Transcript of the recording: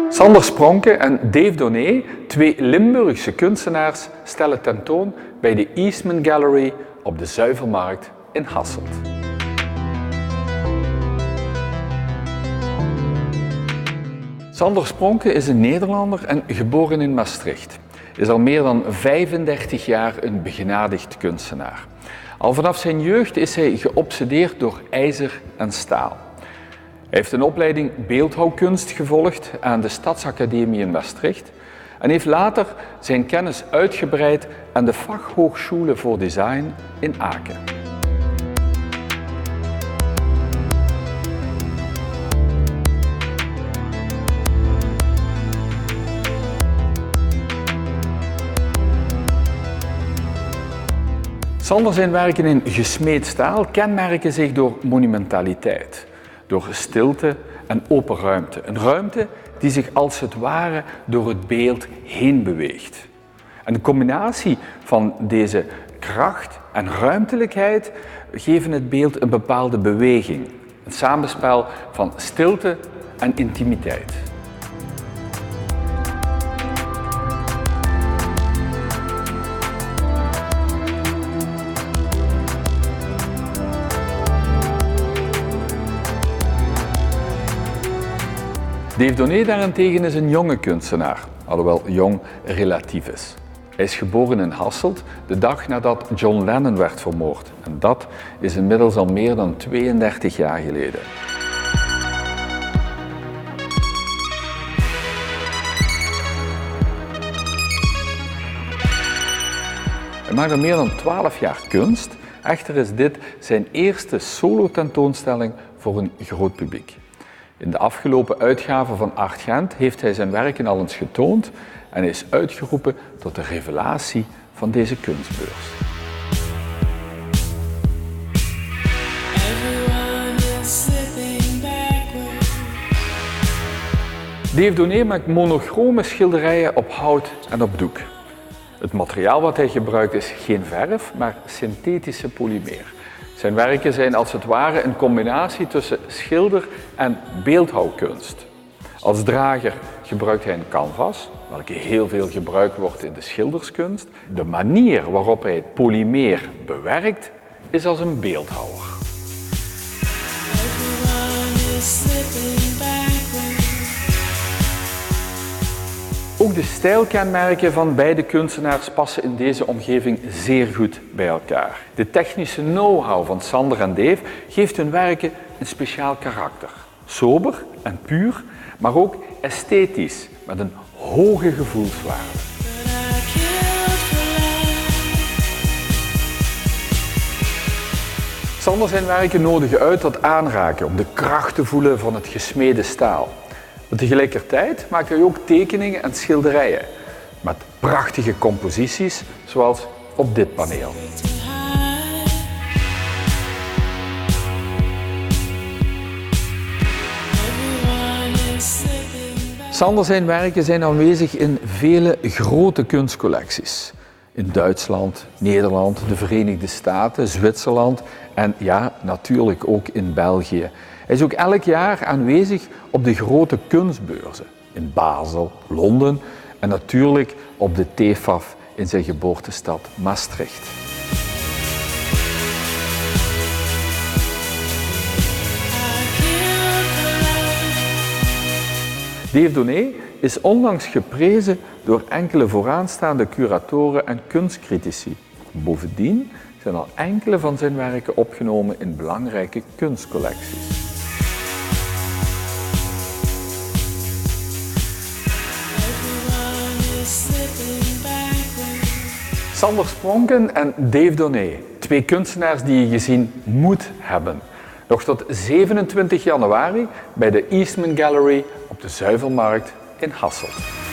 Sander Spronke en Dave Donné, twee Limburgse kunstenaars, stellen tentoon bij de Eastman Gallery op de Zuivelmarkt in Hasselt. Sander Spronke is een Nederlander en geboren in Maastricht. Hij is al meer dan 35 jaar een begenadigd kunstenaar. Al vanaf zijn jeugd is hij geobsedeerd door ijzer en staal. Hij heeft een opleiding beeldhouwkunst gevolgd aan de Stadsacademie in Maastricht en heeft later zijn kennis uitgebreid aan de Fachhochschule voor Design in Aken. Sander zijn werken in gesmeed staal kenmerken zich door monumentaliteit, door stilte en open ruimte. Een ruimte die zich als het ware door het beeld heen beweegt. En de combinatie van deze kracht en ruimtelijkheid geven het beeld een bepaalde beweging. Een samenspel van stilte en intimiteit. Dave Donné daarentegen is een jonge kunstenaar, alhoewel jong relatief is. Hij is geboren in Hasselt de dag nadat John Lennon werd vermoord. En dat is inmiddels al meer dan 32 jaar geleden. Hij maakt al meer dan 12 jaar kunst. Echter is dit zijn eerste solo-tentoonstelling voor een groot publiek. In de afgelopen uitgave van Art Gent heeft hij zijn werken al eens getoond en is uitgeroepen tot de revelatie van deze kunstbeurs. Dave Donné maakt monochrome schilderijen op hout en op doek. Het materiaal wat hij gebruikt is geen verf, maar synthetische polymeer. Zijn werken zijn als het ware een combinatie tussen schilder- en beeldhouwkunst. Als drager gebruikt hij een canvas, welke heel veel gebruikt wordt in de schilderskunst. De manier waarop hij het polymeer bewerkt is als een beeldhouwer. Ook de stijlkenmerken van beide kunstenaars passen in deze omgeving zeer goed bij elkaar. De technische know-how van Sander en Dave geeft hun werken een speciaal karakter. Sober en puur, maar ook esthetisch, met een hoge gevoelswaarde. Sander zijn werken nodigen uit tot aanraken om de kracht te voelen van het gesmede staal. Maar tegelijkertijd maakt hij ook tekeningen en schilderijen met prachtige composities, zoals op dit paneel. Sander zijn werken zijn aanwezig in vele grote kunstcollecties. In Duitsland, Nederland, de Verenigde Staten, Zwitserland en ja, natuurlijk ook in België. Hij is ook elk jaar aanwezig op de grote kunstbeurzen in Basel, Londen en natuurlijk op de TEFAF in zijn geboortestad Maastricht. Dave Donné is onlangs geprezen door enkele vooraanstaande curatoren en kunstcritici. Bovendien zijn al enkele van zijn werken opgenomen in belangrijke kunstcollecties. Sander Spronke en Dave Donné, twee kunstenaars die je gezien moet hebben. Nog tot 27 januari bij de Eastman Gallery op de Zuivelmarkt in Hasselt.